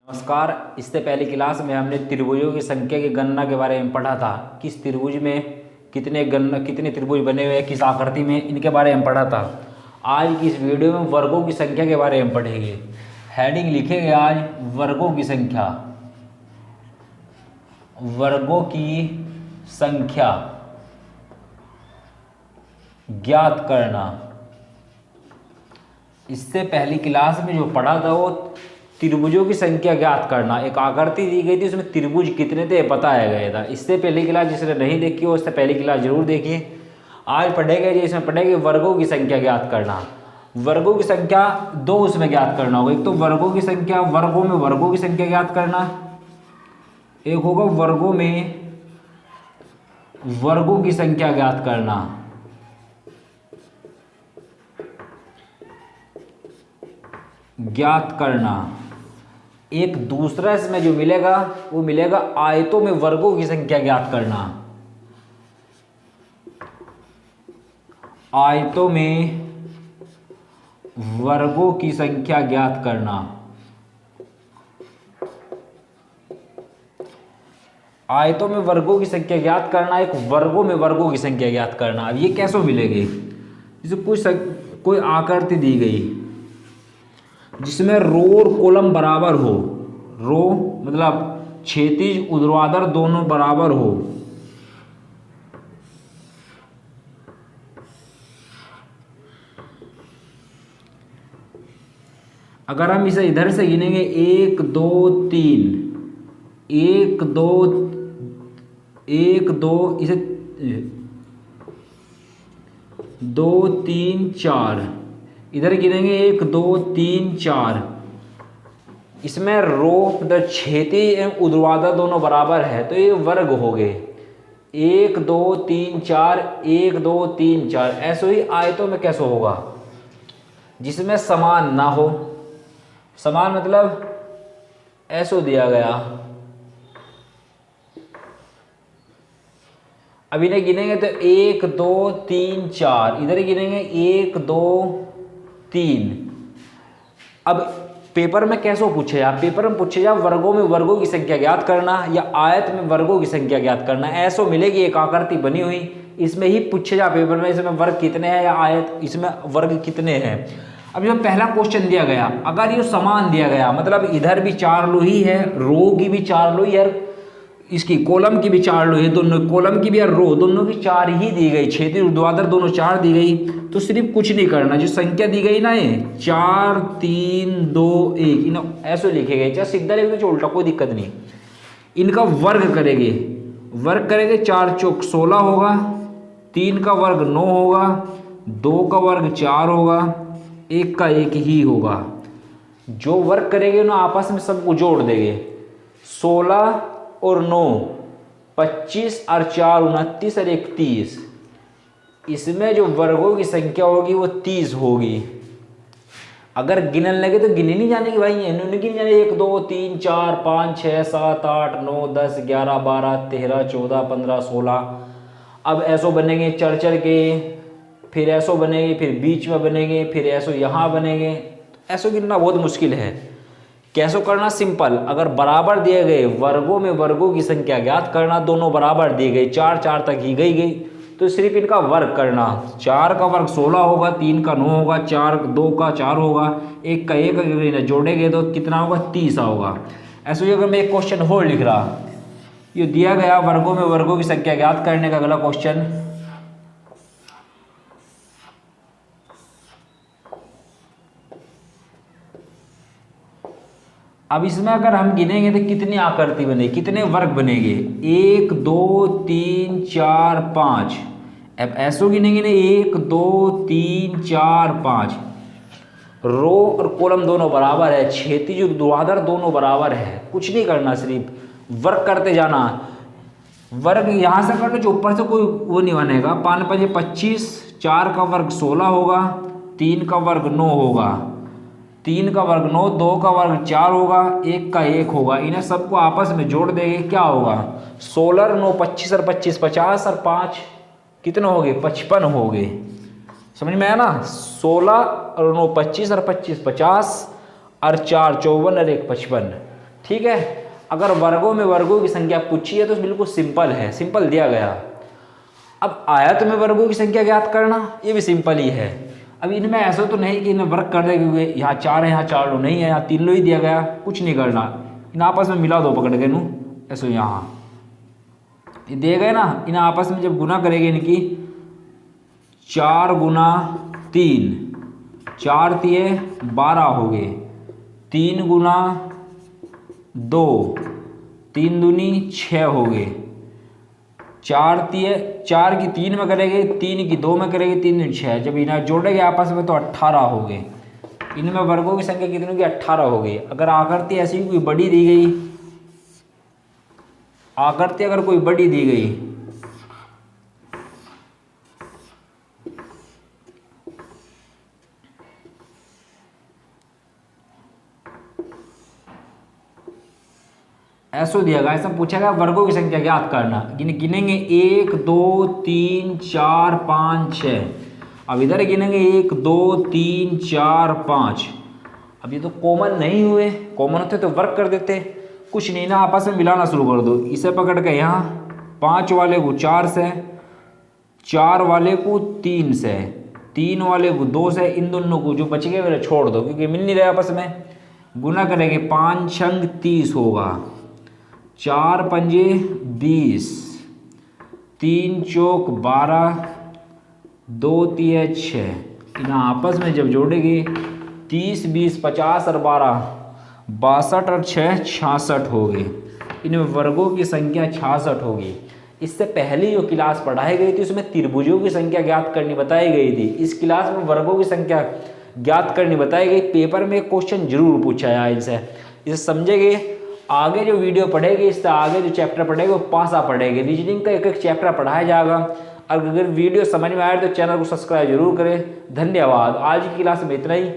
नमस्कार। इससे पहले क्लास में हमने त्रिभुजों की संख्या की गणना के बारे में पढ़ा था। किस त्रिभुज में कितने त्रिभुज बने हुए हैं, किस आकृति में, इनके बारे में पढ़ा था। आज की इस वीडियो में वर्गों की संख्या के बारे में पढ़ेंगे। हेडिंग लिखेंगे आज वर्गों की संख्या। वर्गों की संख्या ज्ञात करना। इससे पहली क्लास में जो पढ़ा था वो त्रिभुजों की संख्या ज्ञात करना। एक आकृति दी गई थी, उसमें त्रिभुज कितने थे बताया गया था। इससे पहली क्लास जिसने नहीं देखी हो उससे पहली क्लास जरूर देखिए। आज पढ़ेंगे जिसमें पढ़ेंगे वर्गों की संख्या ज्ञात करना। वर्गों की संख्या दो उसमें ज्ञात करना होगा। एक तो वर्गों की संख्या, वर्गों में वर्गों की संख्या ज्ञात करना। एक होगा वर्गों में वर्गों की संख्या ज्ञात करना। ज्ञात करना। एक दूसरा इसमें जो मिलेगा वो मिलेगा आयतों में वर्गों की संख्या ज्ञात करना। आयतों में वर्गों की संख्या ज्ञात करना। आयतों में वर्गों की संख्या ज्ञात करना, एक वर्गों में वर्गों की संख्या ज्ञात करना। अब ये कैसे मिलेगी? जैसे कोई आकृति दी गई जिसमें रो और कॉलम बराबर हो। रो मतलब क्षैतिज ऊर्ध्वाधर दोनों बराबर हो। अगर हम इसे इधर से गिनेंगे 1 2 3, 1 2 1 2, इसे 2 3 4, इधर गिनेंगे 1 2 3 4। इसमें रो मतलब क्षैतिज एवं ऊर्ध्वाधर दोनों बराबर है तो ये वर्ग हो गए। 1 2 3 4, 1 2 3 4। ऐसे ही आयतों में कैसे होगा? जिसमें समान ना हो। समान मतलब ऐसो दिया गया। अब इन्हें गिनेंगे तो 1 2 3 4, इधर गिनेंगे 1 2 3। अब पेपर में कैसे पूछे जा? पेपर में पूछे जा वर्गों में वर्गों की संख्या ज्ञात करना या आयत में वर्गों की संख्या ज्ञात करना। ऐसो मिलेगी एक आकृति बनी हुई, इसमें ही पूछे जा पेपर में इसमें वर्ग कितने हैं या आयत इसमें वर्ग कितने हैं। अब जो पहला क्वेश्चन दिया गया, अगर ये समान दिया गया मतलब इधर भी 4 लोही है, रो की भी 4 लोही है, इसकी कॉलम की भी 4 लोही है, दोनों कॉलम की भी और रो दोनों की 4 ही दी गई, क्षैतिज ऊर्ध्वाधर दोनों 4 दी गई। तो सिर्फ कुछ नहीं करना, जो संख्या दी गई ना ये 4 3 2 1, इन ऐसे लिखे गए, चाहे सीधा लिख दो चाहे उल्टा, कोई दिक्कत नहीं। इनका वर्ग करेंगे। वर्ग करेंगे 4 चौक 16 होगा, 3 का वर्ग 9 होगा, 2 का वर्ग 4 होगा, 1 का 1 ही होगा। जो वर्ग करेंगे ना आपस में सबको जोड़ देंगे। 16 और 9 25 और 4 29 और 1 30। इसमें जो वर्गों की संख्या होगी वो 30 होगी। अगर गिनने लगे तो गिने नहीं जाने की भाई, इन्होंने गिन जाने 1 2 3 4 5 6 7 8 9 10 11 12 13 14 15 16। अब ऐसो बनेंगे चढ़ चढ़ के, फिर ऐसो बनेंगे, फिर बीच में बनेंगे, फिर ऐसो यहाँ बनेंगे। ऐसो गिनना बहुत मुश्किल है। कैसे करना? सिंपल, अगर बराबर दिए गए वर्गों में वर्गों की संख्या ज्ञात करना, दोनों बराबर दिए गए 4 4 तक ही गई तो सिर्फ इनका वर्ग करना। 4 का वर्ग 16 होगा, 3 का 9 होगा, 2 का 4 होगा, 1 का 1 जोड़ेंगे तो कितना होगा? 30 होगा। ऐसे ही अगर मैं एक क्वेश्चन और लिख रहा, ये दिया गया वर्गों में वर्गों की संख्या ज्ञात करने का अगला क्वेश्चन। अब इसमें अगर हम गिनेंगे तो कितनी आकृति बनेगी, कितने वर्ग बनेंगे? 1 2 3 4 5। अब ऐसो गिनेंगे ना 1 2 3 4 5। रो और कॉलम दोनों बराबर है, क्षैतिज ऊर्ध्वाधर दोनों बराबर है। कुछ नहीं करना, सिर्फ वर्ग करते जाना। वर्ग यहाँ से कर लो, जो ऊपर से कोई वो नहीं बनेगा। 5 5 25, 4 का वर्ग 16 होगा, 3 का वर्ग 9 होगा, 3 का वर्ग 9, 2 का वर्ग 4 होगा, 1 का 1 होगा। इन्हें सबको आपस में जोड़ देंगे, क्या होगा? 16 9 25 और 25 50 और 5 कितने हो गए? 55 हो गए। समझ में आया ना? 16 और 9 25 और 25 50 और 4 54 और 1 55। ठीक है। अगर वर्गों में वर्गों की संख्या पूछी है तो बिल्कुल सिंपल है, सिंपल दिया गया। अब आयत में वर्गों की संख्या ज्ञात करना, ये भी सिंपल ही है। अब इनमें ऐसा तो नहीं कि इन्हें वर्ग कर दे, क्योंकि यहाँ 4 है, यहाँ 4 लो नहीं है, यहाँ 3 लो ही दिया गया, कुछ नहीं करना। इन आपस में मिला दो पकड़ के नू ऐसे, यहाँ ये दिए गए ना, इन आपस में जब गुना करेंगे इनकी 4 गुना 3, 4 तिये 12 हो गए, 3 गुना 2, 3 दूनी 6 हो गए, 4 तिये 4 की 3 में करेंगे, 3 की 2 में करेंगे, 3 दूनी 6, जब इन्हें जोड़ेंगे आपस में तो 18 हो गए। इनमें वर्गों की संख्या कितनी होगी? 18 हो गई। अगर आकृति ऐसी कोई बड़ी दी गई, आकृति अगर कोई बड़ी दी गई ऐसा दिया गया, ऐसा पूछा गया वर्गों की संख्या ज्ञात करना, गिनेंगे 1 2 3 4 5 6। अब इधर गिनेंगे 1 2 3 4 5। अब ये तो कॉमन नहीं हुए, कॉमन होते तो वर्ग कर देते, कुछ नहीं ना, आपस में मिलाना शुरू कर दो। इसे पकड़ के यहाँ 5 वाले को 4 से, 4 वाले को 3 से, 3 वाले को 2 से, इन दोनों को जो बच गए मेरे छोड़ दो क्योंकि मिल नहीं रहे आपस में। गुना करेंगे 5 छंग 30 होगा, 4 पंजे 20, 3 चौक 12, 2 तिये 6। इन आपस में जब जोड़ेंगे 30 20 50 और 12 62 और 6 66 हो गए। इनमें वर्गों की संख्या 66 होगी। इससे पहले जो क्लास पढ़ाई गई थी उसमें त्रिभुजों की संख्या ज्ञात करनी बताई गई थी। इस क्लास में वर्गों की संख्या ज्ञात करनी बताई गई। पेपर में क्वेश्चन जरूर पूछा है इनसे, इसे समझेंगे। आगे जो वीडियो पढ़ेगी, इससे आगे जो चैप्टर पढ़ेगा वो पासा पढ़ेगी। रीजनिंग का एक एक चैप्टर पढ़ाया जाएगा। अगर वीडियो समझ में आए तो चैनल को सब्सक्राइब जरूर करें। धन्यवाद। आज की क्लास में इतना ही।